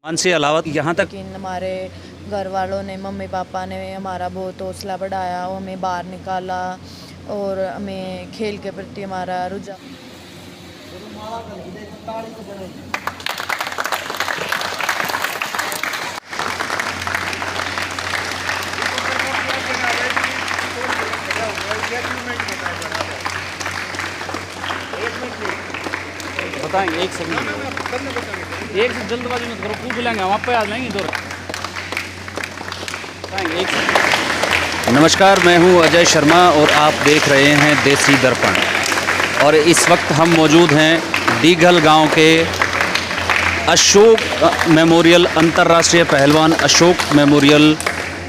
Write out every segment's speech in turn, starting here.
मानसी अलावत यहाँ तक लेकिन हमारे घर वालों ने, मम्मी पापा ने हमारा बहुत हौसला बढ़ाया और हमें बाहर निकाला और हमें खेल के प्रति हमारा रुझान। बताएंगे एक सेकंड, एक से जल्दबाजी मत करो, पूछ लेंगे हम, आप पे आ जाएंगे इधर। बताएंगे एक सेकंड। नमस्कार, मैं हूं अजय शर्मा और आप देख रहे हैं देसी दर्पण। और इस वक्त हम मौजूद हैं डीघल गांव के अशोक मेमोरियल, अंतर्राष्ट्रीय पहलवान अशोक मेमोरियल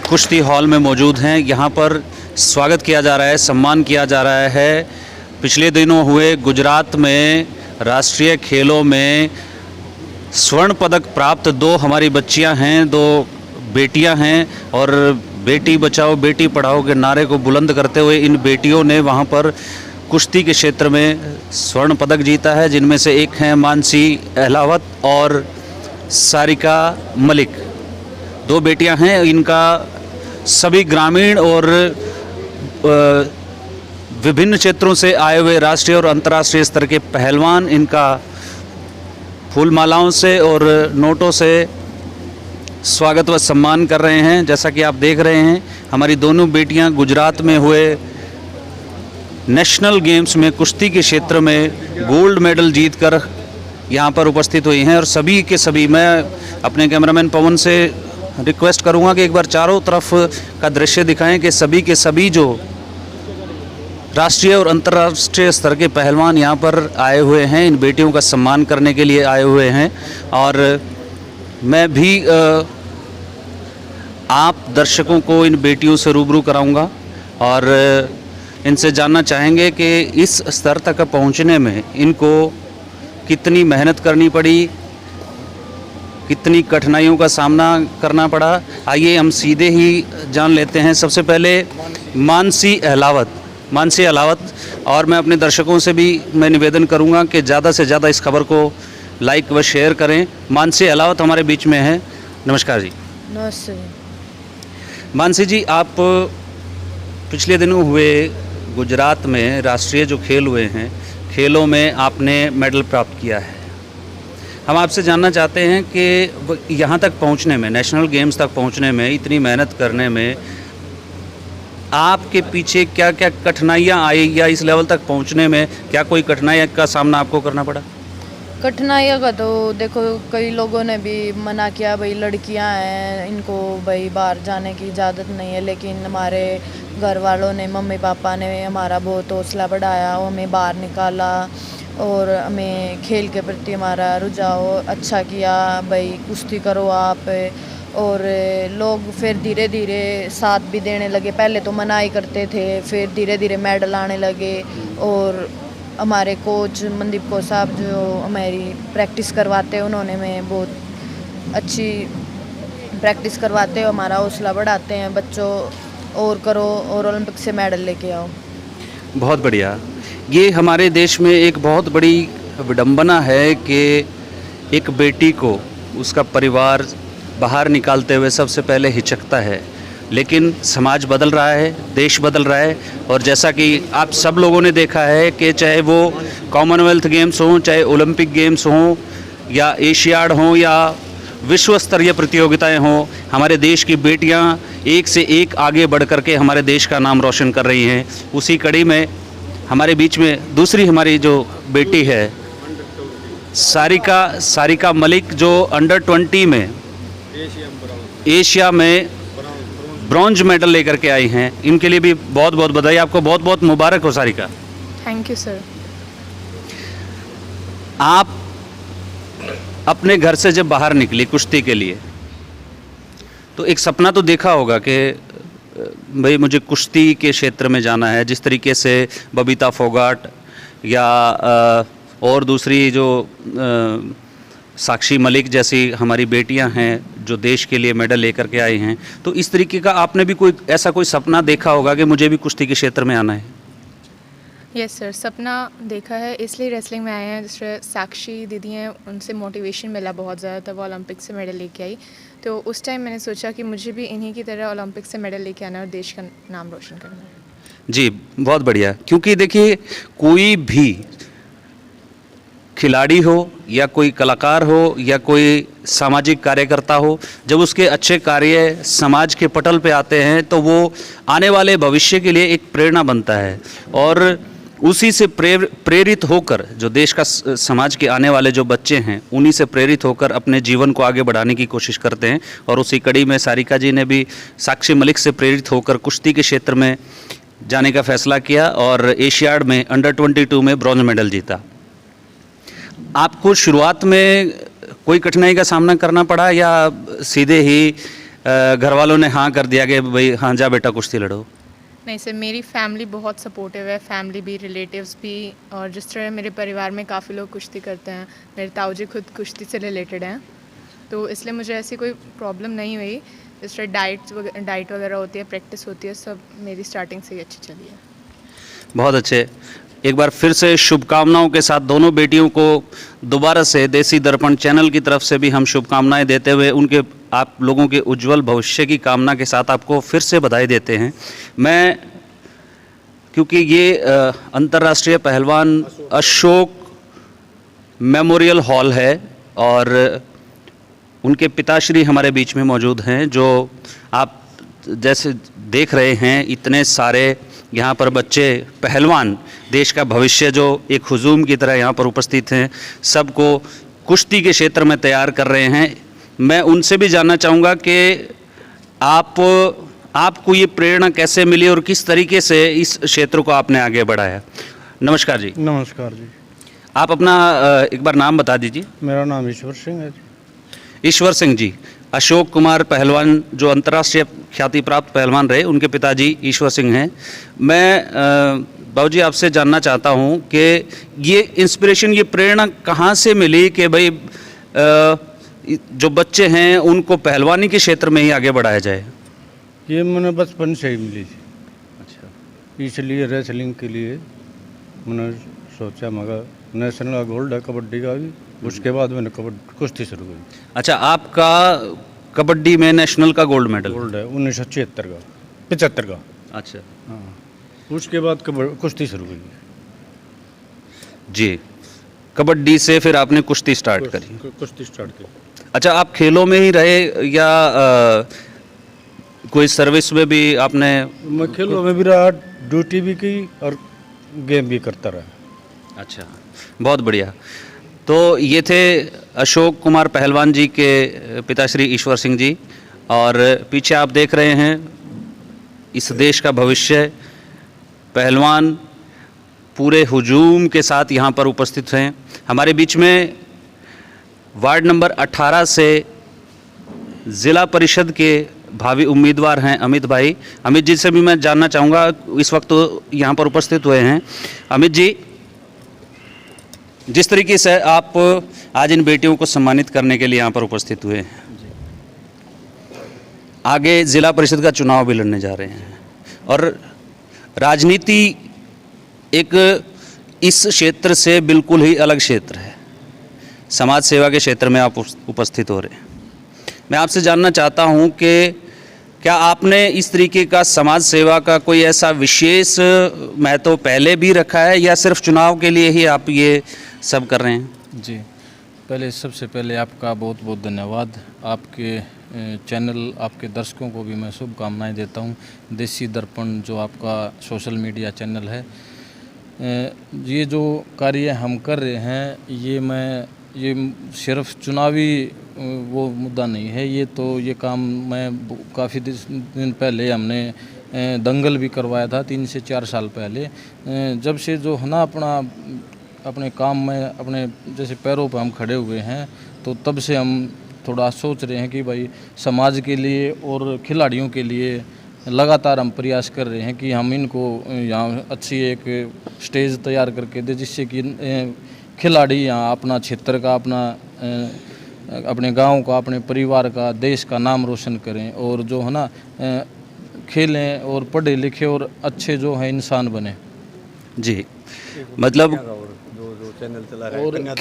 कुश्ती हॉल में मौजूद हैं। यहाँ पर स्वागत किया जा रहा है, सम्मान किया जा रहा है। पिछले दिनों हुए गुजरात में राष्ट्रीय खेलों में स्वर्ण पदक प्राप्त दो हमारी बच्चियां हैं, दो बेटियां हैं, और बेटी बचाओ बेटी पढ़ाओ के नारे को बुलंद करते हुए इन बेटियों ने वहां पर कुश्ती के क्षेत्र में स्वर्ण पदक जीता है, जिनमें से एक हैं मानसी अलावत और सारिका मलिक। दो बेटियां हैं, इनका सभी ग्रामीण और विभिन्न क्षेत्रों से आए हुए राष्ट्रीय और अंतर्राष्ट्रीय स्तर के पहलवान इनका फूल मालाओं से और नोटों से स्वागत व सम्मान कर रहे हैं। जैसा कि आप देख रहे हैं, हमारी दोनों बेटियां गुजरात में हुए नेशनल गेम्स में कुश्ती के क्षेत्र में गोल्ड मेडल जीतकर यहां पर उपस्थित हुई हैं। और सभी के सभी, मैं अपने कैमरामैन पवन से रिक्वेस्ट करूंगा कि एक बार चारों तरफ का दृश्य दिखाएं कि सभी के सभी जो राष्ट्रीय और अंतर्राष्ट्रीय स्तर के पहलवान यहाँ पर आए हुए हैं, इन बेटियों का सम्मान करने के लिए आए हुए हैं। और मैं भी आप दर्शकों को इन बेटियों से रूबरू कराऊंगा और इनसे जानना चाहेंगे कि इस स्तर तक पहुँचने में इनको कितनी मेहनत करनी पड़ी, कितनी कठिनाइयों का सामना करना पड़ा। आइए हम सीधे ही जान लेते हैं। सबसे पहले मानसी अलावत, और मैं अपने दर्शकों से भी मैं निवेदन करूंगा कि ज़्यादा से ज़्यादा इस खबर को लाइक व शेयर करें। मानसी अलावत हमारे बीच में है। नमस्कार जी। नमस्ते। मानसी जी, आप पिछले दिनों हुए गुजरात में राष्ट्रीय जो खेल हुए हैं, खेलों में आपने मेडल प्राप्त किया है। हम आपसे जानना चाहते हैं कि यहाँ तक पहुँचने में, नेशनल गेम्स तक पहुँचने में, इतनी मेहनत करने में आपके पीछे क्या क्या कठिनाइयाँ आई, या इस लेवल तक पहुँचने में क्या कोई कठिनाई का सामना आपको करना पड़ा? कठिनाइयों का तो देखो, कई लोगों ने भी मना किया, भाई लड़कियां हैं, इनको भाई बाहर जाने की इजाज़त नहीं है। लेकिन हमारे घर वालों ने, मम्मी पापा ने हमारा बहुत हौसला बढ़ाया और हमें बाहर निकाला और हमें खेल के प्रति हमारा रुझान अच्छा किया, भाई कुश्ती करो आप। और लोग फिर धीरे धीरे साथ भी देने लगे। पहले तो मना ही करते थे, फिर धीरे धीरे मेडल आने लगे। और हमारे कोच मनदीप को साहब जो हमारी प्रैक्टिस करवाते हैं, उन्होंने हमें बहुत अच्छी प्रैक्टिस करवाते हैं, हमारा हौसला बढ़ाते हैं, बच्चों और करो और ओलंपिक से मेडल लेके आओ। बहुत बढ़िया। ये हमारे देश में एक बहुत बड़ी विडंबना है कि एक बेटी को उसका परिवार बाहर निकालते हुए सबसे पहले हिचकता है। लेकिन समाज बदल रहा है, देश बदल रहा है। और जैसा कि आप सब लोगों ने देखा है कि चाहे वो कॉमनवेल्थ गेम्स हों, चाहे ओलंपिक गेम्स हों, या एशियाड हों, या विश्व स्तरीय प्रतियोगिताएं हों, हमारे देश की बेटियां एक से एक आगे बढ़ कर के हमारे देश का नाम रोशन कर रही हैं। उसी कड़ी में हमारे बीच में दूसरी हमारी जो बेटी है सारिका मलिक, जो अंडर 20 में एशिया में ब्रॉन्ज मेडल लेकर के आई हैं। इनके लिए भी बहुत बहुत बधाई, आपको बहुत बहुत मुबारक हो सारिका। Thank you sir. आप अपने घर से जब बाहर निकली कुश्ती के लिए, तो एक सपना तो देखा होगा कि भाई मुझे कुश्ती के क्षेत्र में जाना है। जिस तरीके से बबीता फोगाट या और दूसरी जो साक्षी मलिक जैसी हमारी बेटियां हैं जो देश के लिए मेडल लेकर के आई हैं, तो इस तरीके का आपने भी कोई ऐसा कोई सपना देखा होगा कि मुझे भी कुश्ती के क्षेत्र में आना है? यस सर, सपना देखा है इसलिए रेसलिंग में आए हैं। जैसे साक्षी दीदी हैं, उनसे मोटिवेशन मिला बहुत ज़्यादा, तब वो ओलंपिक से मेडल लेके आई। तो उस टाइम मैंने सोचा कि मुझे भी इन्हीं की तरह ओलंपिक से मेडल लेके आना है और देश का नाम रोशन करना है। जी, बहुत बढ़िया। क्योंकि देखिए, कोई भी खिलाड़ी हो या कोई कलाकार हो या कोई सामाजिक कार्यकर्ता हो, जब उसके अच्छे कार्य समाज के पटल पे आते हैं तो वो आने वाले भविष्य के लिए एक प्रेरणा बनता है, और उसी से प्रेरित होकर जो देश का समाज के आने वाले जो बच्चे हैं, उन्हीं से प्रेरित होकर अपने जीवन को आगे बढ़ाने की कोशिश करते हैं। और उसी कड़ी में सारिका जी ने भी साक्षी मलिक से प्रेरित होकर कुश्ती के क्षेत्र में जाने का फैसला किया और एशियाड में अंडर 22 में ब्रॉन्ज मेडल जीता। आपको शुरुआत में कोई कठिनाई का सामना करना पड़ा या सीधे ही घर वालों ने हाँ कर दिया कि भाई हाँ जा बेटा कुश्ती लड़ो? नहीं सर, मेरी फैमिली बहुत सपोर्टिव है, फैमिली भी, रिलेटिव्स भी। और जिस तरह मेरे परिवार में काफ़ी लोग कुश्ती करते हैं, मेरे ताऊ जी खुद कुश्ती से रिलेटेड हैं, तो इसलिए मुझे ऐसी कोई प्रॉब्लम नहीं हुई। जिस तरह डाइट वगैरह होती है, प्रैक्टिस होती है, सब मेरी स्टार्टिंग से ही अच्छी चली है। बहुत अच्छे। एक बार फिर से शुभकामनाओं के साथ दोनों बेटियों को दोबारा से देसी दर्पण चैनल की तरफ से भी हम शुभकामनाएं देते हुए उनके आप लोगों के उज्जवल भविष्य की कामना के साथ आपको फिर से बधाई देते हैं। मैं, क्योंकि ये अंतर्राष्ट्रीय पहलवान अशोक मेमोरियल हॉल है और उनके पिताश्री हमारे बीच में मौजूद हैं, जो आप जैसे देख रहे हैं, इतने सारे यहाँ पर बच्चे पहलवान, देश का भविष्य जो एक हुजूम की तरह यहाँ पर उपस्थित हैं, सबको कुश्ती के क्षेत्र में तैयार कर रहे हैं। मैं उनसे भी जानना चाहूँगा कि आपको ये प्रेरणा कैसे मिली और किस तरीके से इस क्षेत्र को आपने आगे बढ़ाया। नमस्कार जी। नमस्कार जी। आप अपना एक बार नाम बता दीजिए। मेरा नाम ईश्वर सिंह है जी। ईश्वर सिंह जी, अशोक कुमार पहलवान जो अंतर्राष्ट्रीय ख्याति प्राप्त पहलवान रहे, उनके पिताजी ईश्वर सिंह हैं। मैं बाबूजी आपसे जानना चाहता हूं कि ये इंस्पिरेशन, ये प्रेरणा कहां से मिली कि भाई जो बच्चे हैं उनको पहलवानी के क्षेत्र में ही आगे बढ़ाया जाए? ये मैंने बचपन से ही मिली थी, अच्छा। इसलिए रेसलिंग के लिए मैंने सोचा, मगर नेशनल का गोल्ड है कबड्डी का भी, उसके बाद मैंने कुश्ती शुरू की। अच्छा, आपका कबड्डी में नेशनल का गोल्ड मेडल? गोल्ड है 1976 का, 75 का। अच्छा, हाँ, उसके बाद कुश्ती शुरू की जी। कबड्डी से फिर आपने कुश्ती स्टार्ट करी? कुश्ती स्टार्ट की। अच्छा, आप खेलों में ही रहे या कोई सर्विस में भी आपने? मैं खेलों में भी रहा, ड्यूटी भी की और गेम भी करता रहा। अच्छा, बहुत बढ़िया। तो ये थे अशोक कुमार पहलवान जी के पिताश्री ईश्वर सिंह जी, और पीछे आप देख रहे हैं इस देश का भविष्य पहलवान पूरे हुजूम के साथ यहाँ पर उपस्थित हैं। हमारे बीच में वार्ड नंबर 18 से ज़िला परिषद के भावी उम्मीदवार हैं अमित भाई। अमित जी से भी मैं जानना चाहूँगा, इस वक्त तो यहाँ पर उपस्थित हुए हैं। अमित जी, जिस तरीके से आप आज इन बेटियों को सम्मानित करने के लिए यहाँ पर उपस्थित हुए हैं, आगे ज़िला परिषद का चुनाव भी लड़ने जा रहे हैं और राजनीति एक इस क्षेत्र से बिल्कुल ही अलग क्षेत्र है, समाज सेवा के क्षेत्र में आप उपस्थित हो रहे हैं। मैं आपसे जानना चाहता हूं कि क्या आपने इस तरीके का समाज सेवा का कोई ऐसा विशेष महत्व पहले भी रखा है या सिर्फ चुनाव के लिए ही आप ये सब कर रहे हैं? जी, पहले सबसे पहले आपका बहुत बहुत धन्यवाद। आपके चैनल, आपके दर्शकों को भी मैं शुभकामनाएं देता हूं। देसी दर्पण जो आपका सोशल मीडिया चैनल है, ये जो कार्य हम कर रहे हैं, ये सिर्फ चुनावी वो मुद्दा नहीं है। ये तो ये काम मैं काफ़ी दिन पहले हमने दंगल भी करवाया था, 3 से 4 साल पहले। जब से जो है ना अपने काम में अपने जैसे पैरों पर हम खड़े हुए हैं, तो तब से हम थोड़ा सोच रहे हैं कि भाई समाज के लिए और खिलाड़ियों के लिए लगातार हम प्रयास कर रहे हैं कि हम इनको यहाँ अच्छी एक स्टेज तैयार करके दे, जिससे कि खिलाड़ी यहाँ अपना क्षेत्र का, अपने गांव का, अपने परिवार का, देश का नाम रोशन करें और जो है ना खेलें और पढ़े लिखे और अच्छे जो हैं इंसान बने। जी। मतलब जो चैनल चला रहा है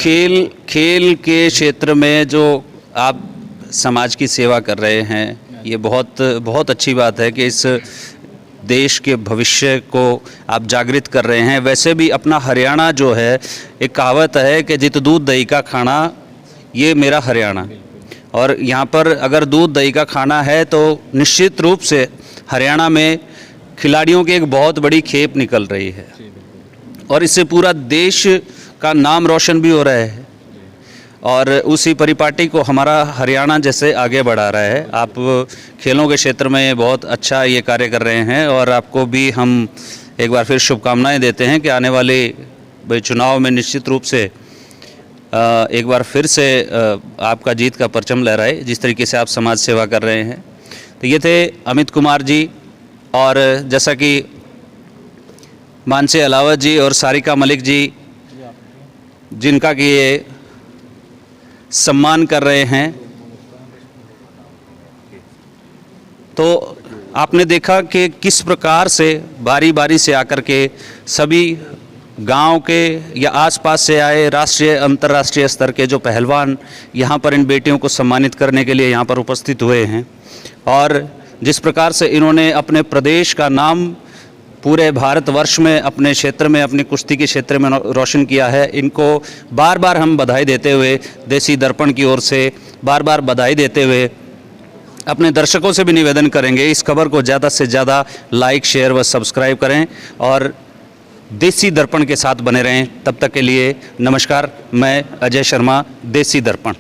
खेल के क्षेत्र में जो आप समाज की सेवा कर रहे हैं, ये बहुत अच्छी बात है कि इस देश के भविष्य को आप जागृत कर रहे हैं। वैसे भी अपना हरियाणा जो है, एक कहावत है कि जित दूध दही का खाना, ये मेरा हरियाणा। और यहाँ पर अगर दूध दही का खाना है तो निश्चित रूप से हरियाणा में खिलाड़ियों की एक बहुत बड़ी खेप निकल रही है और इससे पूरा देश का नाम रोशन भी हो रहा है और उसी परिपाटी को हमारा हरियाणा जैसे आगे बढ़ा रहा है। आप खेलों के क्षेत्र में बहुत अच्छा ये कार्य कर रहे हैं और आपको भी हम एक बार फिर शुभकामनाएं देते हैं कि आने वाले चुनाव में निश्चित रूप से एक बार फिर से आपका जीत का परचम लहराए, जिस तरीके से आप समाज सेवा कर रहे हैं। तो ये थे अमित कुमार जी, और जैसा कि मानसी अलावत जी और सारिका मलिक जी जिनका कि ये सम्मान कर रहे हैं, तो आपने देखा कि किस प्रकार से बारी बारी से आकर के सभी गांव के या आसपास से आए राष्ट्रीय अंतर्राष्ट्रीय स्तर के जो पहलवान यहाँ पर इन बेटियों को सम्मानित करने के लिए यहाँ पर उपस्थित हुए हैं और जिस प्रकार से इन्होंने अपने प्रदेश का नाम पूरे भारतवर्ष में अपने क्षेत्र में, अपनी कुश्ती के क्षेत्र में रोशन किया है, इनको बार बार हम बधाई देते हुए देसी दर्पण की ओर से बार बार बधाई देते हुए अपने दर्शकों से भी निवेदन करेंगे इस खबर को ज़्यादा से ज़्यादा लाइक, शेयर व सब्सक्राइब करें और देसी दर्पण के साथ बने रहें। तब तक के लिए नमस्कार। मैं अजय शर्मा, देसी दर्पण।